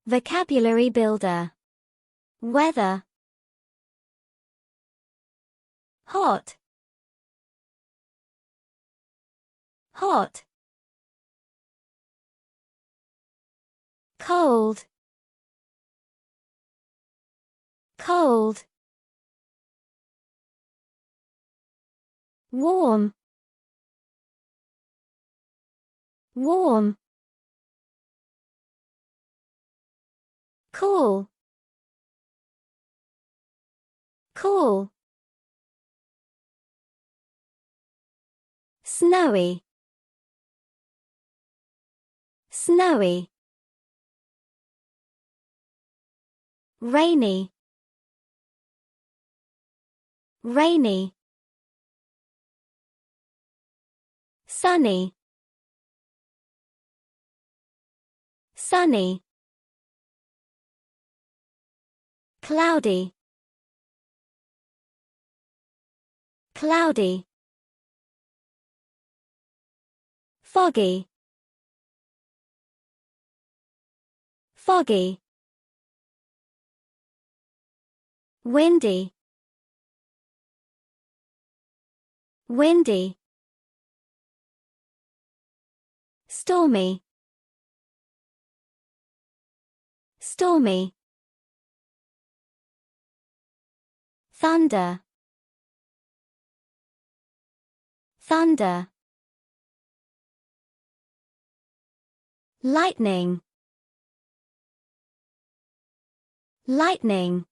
Vocabulary builder. Weather. Hot. Hot. Cold. Cold. Warm. Warm. Cool. Cool. Snowy. Snowy. Rainy. Rainy. Sunny. Sunny. Cloudy. Cloudy. Foggy. Foggy. Windy. Windy. Stormy. Stormy. Thunder. Thunder. Lightning. Lightning.